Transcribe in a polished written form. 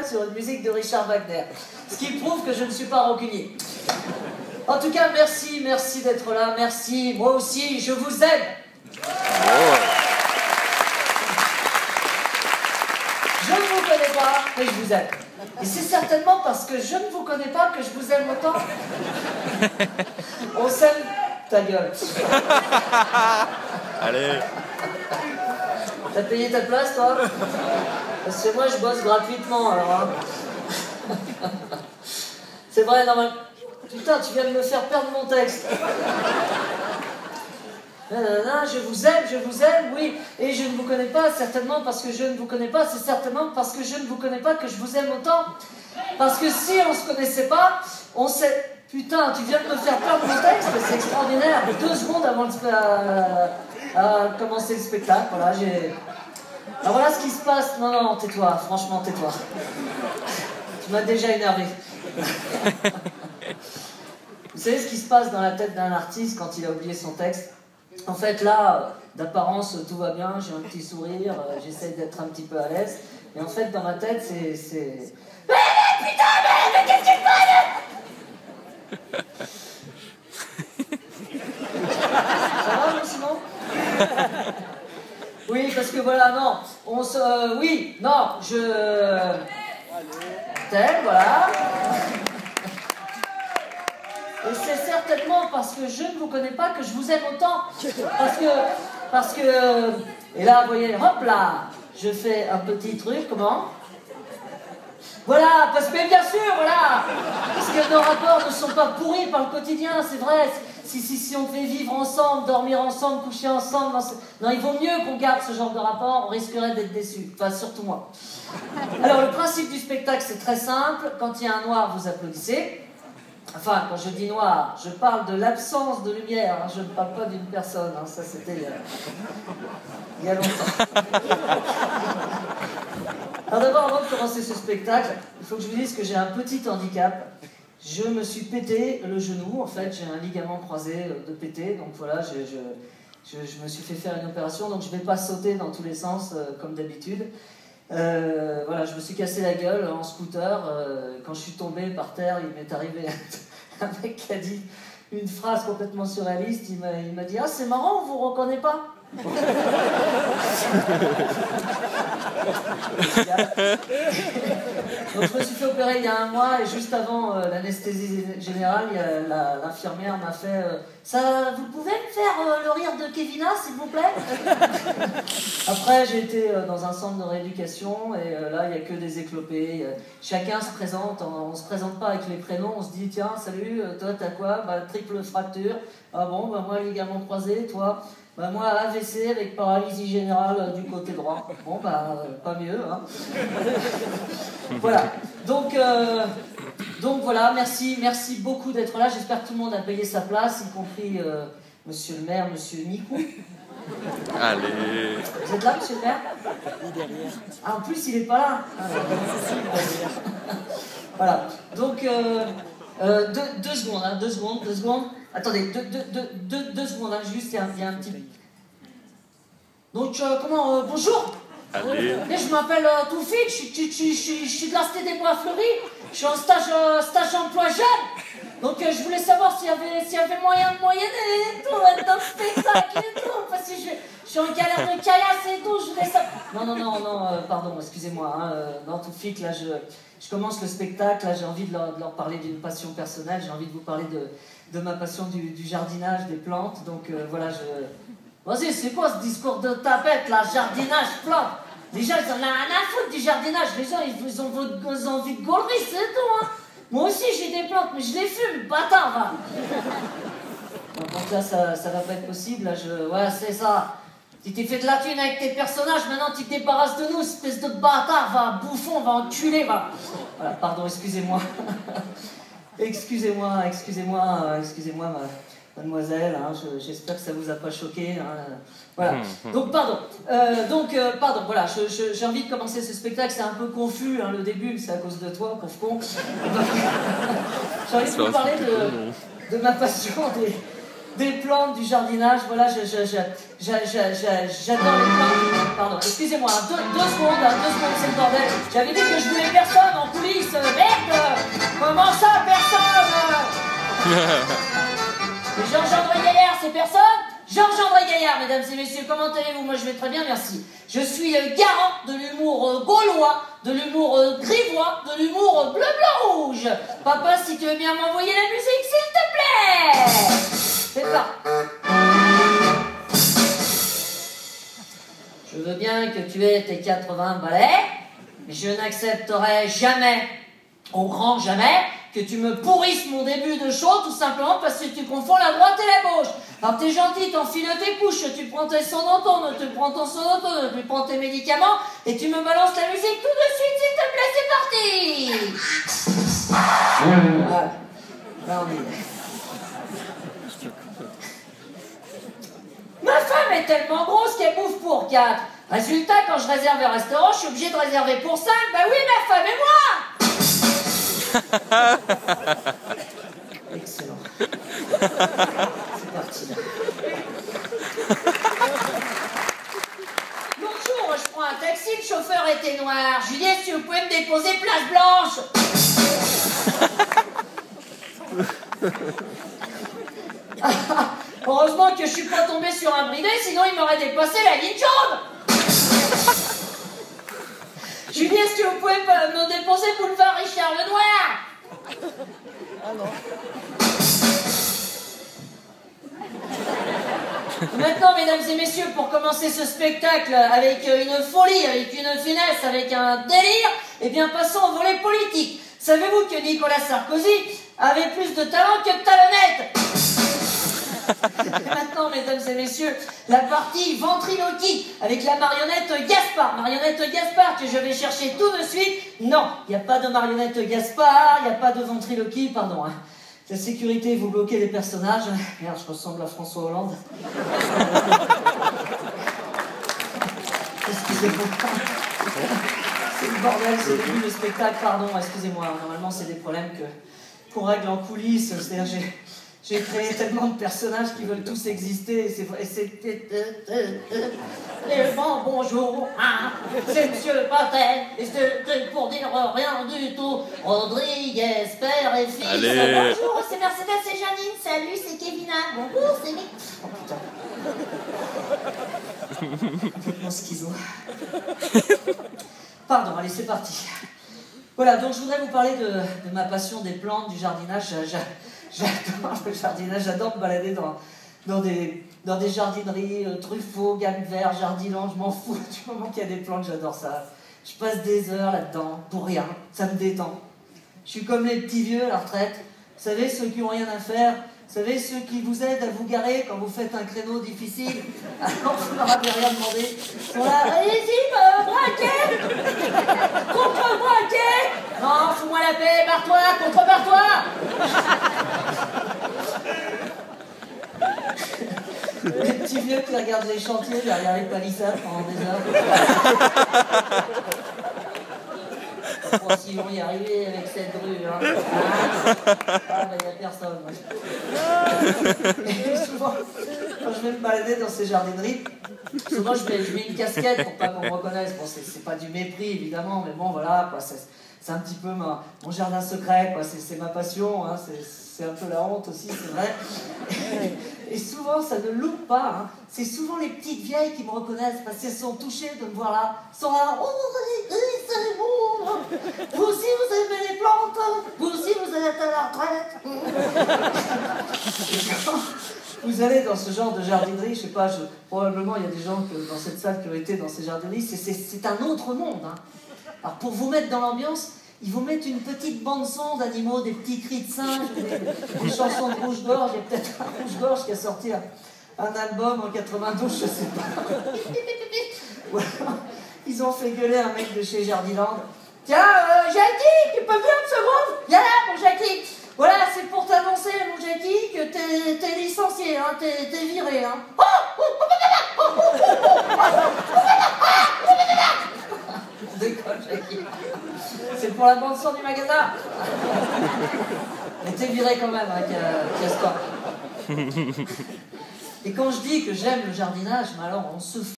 sur une musique de Richard Wagner. Ce qui prouve que je ne suis pas rancunier. En tout cas, merci d'être là, merci. Moi aussi, je vous aime. Je ne vous connais pas, mais je vous aime. Et c'est certainement parce que je ne vous connais pas que je vous aime autant. On s'aime... Ta gueule. Allez. T'as payé ta place, toi? Parce que moi, je bosse gratuitement, alors. Hein. C'est vrai, normal. Putain, tu viens de me faire perdre mon texte. Je vous aime, oui. Et je ne vous connais pas, certainement parce que je ne vous connais pas. C'est certainement parce que je ne vous connais pas que je vous aime autant. Parce que si on se connaissait pas, on sait... Putain, tu viens de me faire perdre mon texte, c'est extraordinaire. 2 secondes avant de commencer le spectacle, voilà, j'ai... Alors voilà ce qui se passe. Non, tais-toi, franchement, tais-toi. Tu m'as déjà énervé. Vous savez ce qui se passe dans la tête d'un artiste quand il a oublié son texte? En fait, là, d'apparence, tout va bien, j'ai un petit sourire, j'essaie d'être un petit peu à l'aise. Et en fait, dans ma tête, c'est... Mais putain, mais qu'est-ce qu'il se passe? Ça va, vous, sinon? Oui, parce que voilà, non, on se... oui, non, je... T'aimes, voilà. Et c'est certainement parce que je ne vous connais pas que je vous aime autant. Parce que... Et là, vous voyez, hop là, je fais un petit truc, comment? Voilà, parce que bien sûr, voilà. Parce que nos rapports ne sont pas pourris par le quotidien, c'est vrai. Si on fait vivre ensemble, dormir ensemble, coucher ensemble, non, il vaut mieux qu'on garde ce genre de rapport, on risquerait d'être déçus. Enfin, surtout moi. Alors, le principe du spectacle, c'est très simple. Quand il y a un noir, vous applaudissez. Enfin, quand je dis noir, je parle de l'absence de lumière. Hein, je ne parle pas d'une personne. Hein, ça, c'était il y a longtemps. Alors d'abord, avant de commencer ce spectacle, il faut que je vous dise que j'ai un petit handicap. Je me suis pété le genou, en fait, j'ai un ligament croisé de pété, donc voilà, je me suis fait faire une opération, donc je ne vais pas sauter dans tous les sens comme d'habitude. Voilà, je me suis cassé la gueule en scooter. Quand je suis tombé par terre, il m'est arrivé un mec qui a dit une phrase complètement surréaliste. Il m'a dit « Ah, c'est marrant, on vous reconnaît pas ?» Donc je me suis fait opérer il y a 1 mois et juste avant l'anesthésie générale, l'infirmière m'a fait ça, vous pouvez me faire le rire de Kevina, s'il vous plaît? Après, j'ai été dans un centre de rééducation et là, il n'y a que des éclopés. Chacun se présente, on ne se présente pas avec les prénoms, on se dit tiens, salut, toi, t'as quoi? Bah, triple fracture. Ah bon, bah, moi, ligament croisé, toi? Bah, moi, AVC avec paralysie générale du côté droit. Bon, bah, pas mieux, hein. Voilà. Donc voilà, merci beaucoup d'être là. J'espère que tout le monde a payé sa place, y compris monsieur le maire, monsieur Nikou. Allez. Vous êtes là, monsieur le maire? Il est derrière. Ah, en plus, il est pas là. Ah, voilà. Donc, 2 secondes, hein, 2 secondes. Attendez, 2 secondes, hein, juste, il y a un petit... Donc, bonjour. Allez. Je m'appelle Toufik, je suis de la Cité des Bois Fleuris, je suis en stage emploi jeune. Donc je voulais savoir s'il y avait moyen de moyenner et tout, être dans le spectacle et tout, parce que je suis en galère de caillasse et tout, je voulais savoir... Non, pardon, excusez-moi, hein, non, Toufik, là, je commence le spectacle, là, j'ai envie de leur parler d'une passion personnelle, j'ai envie de vous parler de ma passion du jardinage, des plantes, donc voilà, Vas-y, c'est quoi ce discours de tapette, là, jardinage, plantes? Les gens, ils en ont rien à foutre du jardinage, les gens, ils ont envie de gaulerie, c'est tout, hein. Moi aussi, j'ai des plantes, mais je les fume, bâtard, va. Donc là, ça va pas être possible, là, ouais, c'est ça. Tu t'es fait de la thune avec tes personnages, maintenant tu te débarrasses de nous, espèce de bâtard, va, bouffon, va enculer, va. Voilà, pardon, excusez-moi. Excusez-moi, mademoiselle, hein, j'espère que ça vous a pas choqué. Hein, voilà. Donc, pardon, voilà, j'ai envie de commencer ce spectacle, c'est un peu confus, hein, le début, mais c'est à cause de toi, pauvre con. J'ai envie de vous parler de ma passion des plantes, du jardinage, voilà, j'adore les plantes. Pardon, excusez-moi, 2 secondes, c'est le bordel. J'avais dit que je voulais personne, en Comment ça, personne? Et Georges-André Gaillard, c'est personne? Georges-André Gaillard, mesdames et messieurs, comment allez-vous? Moi, je vais très bien, merci. Je suis le garant de l'humour gaulois, de l'humour grivois, de l'humour bleu-blanc-rouge. Papa, si tu veux bien m'envoyer la musique, s'il te plaît. C'est ça. Je veux bien que tu aies tes 80 balais, mais je n'accepterai jamais, au grand jamais, que tu me pourrisses mon début de show, tout simplement parce que tu confonds la droite et la gauche. Alors t'es gentil, t'enfiles tes couches, tu prends tes sonotone, tu prends ton sonotone, tu prends tes médicaments, et tu me balances la musique tout de suite, s'il te plaît, c'est parti. Voilà. Là, on est... Ma femme est tellement grosse qu'elle bouffe pour 4. Résultat, quand je réserve un restaurant, je suis obligé de réserver pour 5. Bah oui, ma femme et moi. Excellent. C'est parti. Bonjour, je prends un taxi, le chauffeur était noir. Je lui dis, est-ce que vous pouvez me déposer place Blanche? Heureusement que je suis pas tombé sur un bridé, sinon il m'aurait dépassé la ligne jaune. Je lui dis, est-ce que vous pouvez me déposer boulevard Richard Lenoir? Ah non. Maintenant, mesdames et messieurs, pour commencer ce spectacle avec une folie, avec une finesse, avec un délire, eh bien passons au volet politique. Savez-vous que Nicolas Sarkozy avait plus de talent que de talonnette? Et maintenant, mesdames et messieurs, la partie ventriloquie avec la marionnette Gaspard. Marionnette Gaspard que je vais chercher tout de suite. Non, il n'y a pas de marionnette Gaspard, il n'y a pas de ventriloquie, pardon. Hein. La sécurité, vous bloquez les personnages. Merde, je ressemble à François Hollande. Excusez-moi. C'est le bordel, c'est le début du spectacle, pardon, excusez-moi. Normalement, c'est des problèmes qu'on règle en coulisses. C'est-à-dire, j'ai créé tellement de personnages qui veulent tous exister, et bon, bonjour, hein, c'est Monsieur Patel, et c'est pour dire rien du tout. Rodriguez, père et fils. Allez. Bonjour, c'est Mercedes et Janine, salut, c'est Kevina. Bonjour, c'est Mick. Oh putain. Complètement schizo. Pardon, allez, c'est parti. Voilà, donc je voudrais vous parler de ma passion des plantes, du jardinage. J'adore le jardinage, j'adore me balader dans des jardineries, Truffaut, Gamme Vert, Jardiland, je m'en fous du moment qu'il y a des plantes, j'adore ça. Je passe des heures là-dedans, pour rien, ça me détend. Je suis comme les petits vieux à la retraite, vous savez, ceux qui n'ont rien à faire, vous savez, ceux qui vous aident à vous garer quand vous faites un créneau difficile, alors vous leur avez rien demandé. Ils sont là, allez-y, braquez, contre-braquez. Non, fous-moi la paix, barre-toi, contre-barre-toi. Les petits vieux qui regardent les chantiers derrière les palissades pendant des heures. Bon, si on y arrivait avec cette grue, hein. Ah, ben, y a personne. Et souvent, quand je vais me balader dans ces jardineries, souvent je mets une casquette pour pas qu'on me reconnaisse. Bon, c'est pas du mépris, évidemment, mais bon, voilà, quoi. C'est un petit peu mon jardin secret, quoi. C'est ma passion, hein. C'est un peu la honte aussi, c'est vrai. Et souvent, ça ne loupe pas. Hein. C'est souvent les petites vieilles qui me reconnaissent parce qu'elles sont touchées de me voir là. Elles sont là. Oh, c'est bon. Vous aussi, vous aimez les plantes. Vous aussi, vous êtes à la retraite. Vous allez dans ce genre de jardinerie, je sais pas, probablement il y a des gens dans cette salle qui ont été dans ces jardineries. C'est un autre monde. Hein. Alors, pour vous mettre dans l'ambiance, ils vous mettent une petite bande-son d'animaux, des petits cris de singes, des chansons de Rouge-Gorge. Il y a peut-être un Rouge-Gorge qui a sorti un album en 92, je sais pas. Voilà. Ils ont fait gueuler un mec de chez Jardiland. Tiens, Jackie, tu peux venir une seconde? Viens là, mon Jackie. Voilà, c'est pour t'annoncer, mon Jackie, que t'es licencié, hein, t'es viré. Hein. Déconne, Jackie. C'est pour la bande-son du magasin. Mais t'es viré quand même, hein, Castor. Et quand je dis que j'aime le jardinage, mais alors on se fout.